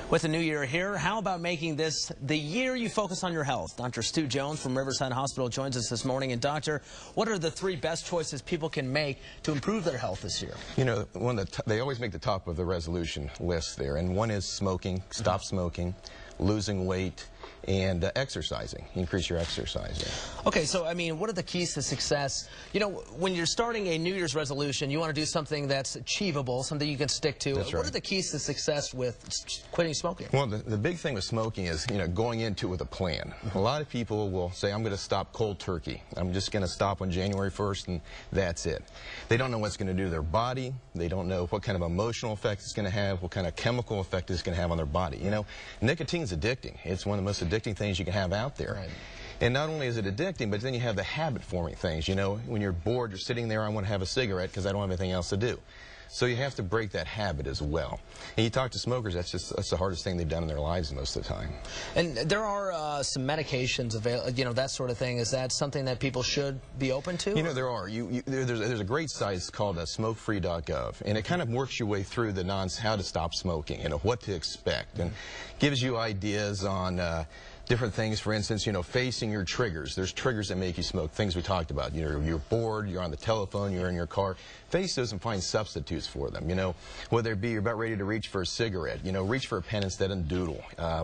With the new year here, how about making this the year you focus on your health? Dr. Stu Jones from Riverside Hospital joins us this morning. And doctor, what are the 3 best choices people can make to improve their health this year? You know, they always make the top of the resolution list there, and one is smoking, stop smoking, losing weight, and exercising, increase your exercise. Okay, so I mean, what are the keys to success? You know, when you're starting a New Year's resolution, you want to do something that's achievable, something you can stick to. That's right. What are the keys to success with quitting smoking? Well, the big thing with smoking is, you know, going into it with a plan. A lot of people will say, I'm going to stop cold turkey. I'm just going to stop on January 1st, and that's it. They don't know what's going to do to their body. They don't know what kind of emotional effect it's going to have, what kind of chemical effect it's going to have on their body. You know, nicotine's addicting. It's one of the most addicting things you can have out there. Right. And not only is it addicting, but then you have the habit-forming things. You know, when you're bored, you're sitting there, I want to have a cigarette because I don't have anything else to do. So you have to break that habit as well. And you talk to smokers, that's the hardest thing they've done in their lives most of the time. And there are some medications available, you know, that sort of thing. Is that something that people should be open to? You know, there are. There's a great site called smokefree.gov, and it kind of works your way through how to stop smoking, you know, what to expect, and gives you ideas on different things. For instance, you know, facing your triggers. There's triggers that make you smoke, things we talked about. You're bored, you're on the telephone, you're in your car. Face those and find substitutes for them. You know, whether it be you're about ready to reach for a cigarette, you know, reach for a pen instead of doodle.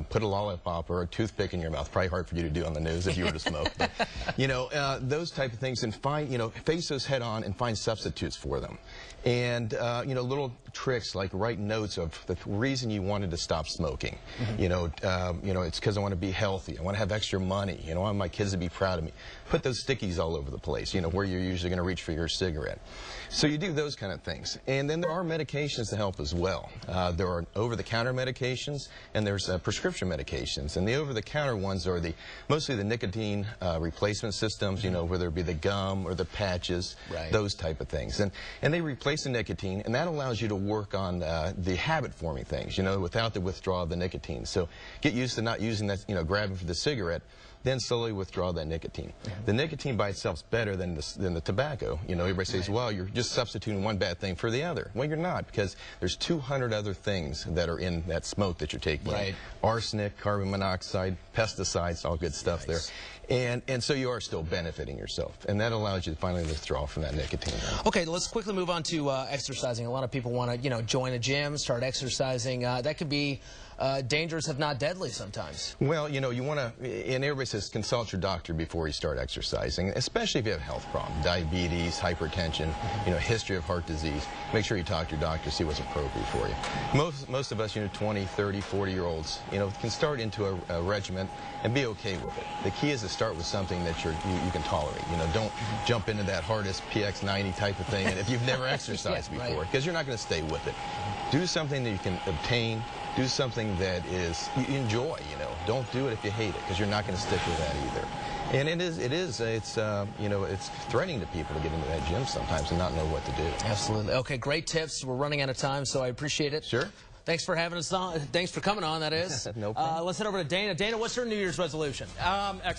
Put a lollipop or a toothpick in your mouth. Probably hard for you to do on the news if you were to smoke. But, you know, those type of things, and find, you know, face those head on and find substitutes for them. And, you know, little tricks like write notes of the reason you wanted to stop smoking. You know, it's because I want to be healthy. I want to have extra money. You know, I want my kids to be proud of me. Put those stickies all over the place, you know, where you're usually going to reach for your cigarette. So you do those kind of things. And then there are medications to help as well. There are over-the-counter medications, and there's prescription medications. And the over-the-counter ones are mostly the nicotine replacement systems, you know, whether it be the gum or the patches, right, those type of things. And they replace the nicotine, and that allows you to work on the habit-forming things, you know, without the withdrawal of the nicotine. So get used to not using that, you know, grabbing for the cigarette, then slowly withdraw that nicotine. The nicotine by itself is better than the tobacco. You know, everybody says, well, you're just substituting one bad thing for the other. Well, you're not, because there's 200 other things that are in that smoke that you're taking. Right. Arsenic, carbon monoxide, pesticides, all good stuff there. And so you are still benefiting yourself, and that allows you to finally withdraw from that nicotine. Okay, let's quickly move on to exercising. A lot of people want to, you know, join a gym, start exercising. That could be dangerous, if not deadly, sometimes. Well, you know, you want to, and everybody says consult your doctor before you start exercising, especially if you have a health problem, diabetes, hypertension, you know, history of heart disease. Make sure you talk to your doctor, see what's appropriate for you. Most of us, you know, 20, 30, 40-year-olds, you know, can start into a regimen and be okay with it. The key is to start with something that you can tolerate. You know, don't jump into that hardest PX90 type of thing, and if you've never exercised before, because you're not going to stay with it. Do something that you can obtain. Do something that you enjoy, you know. Don't do it if you hate it, because you're not going to stick with that either. And it's you know, it's threatening to people to get into that gym sometimes and not know what to do. Absolutely. Okay, great tips. We're running out of time, so I appreciate it. Sure. Thanks for having us on. Thanks for coming on, that is. No problem. Let's head over to Dana. Dana, what's your New Year's resolution? Exercise.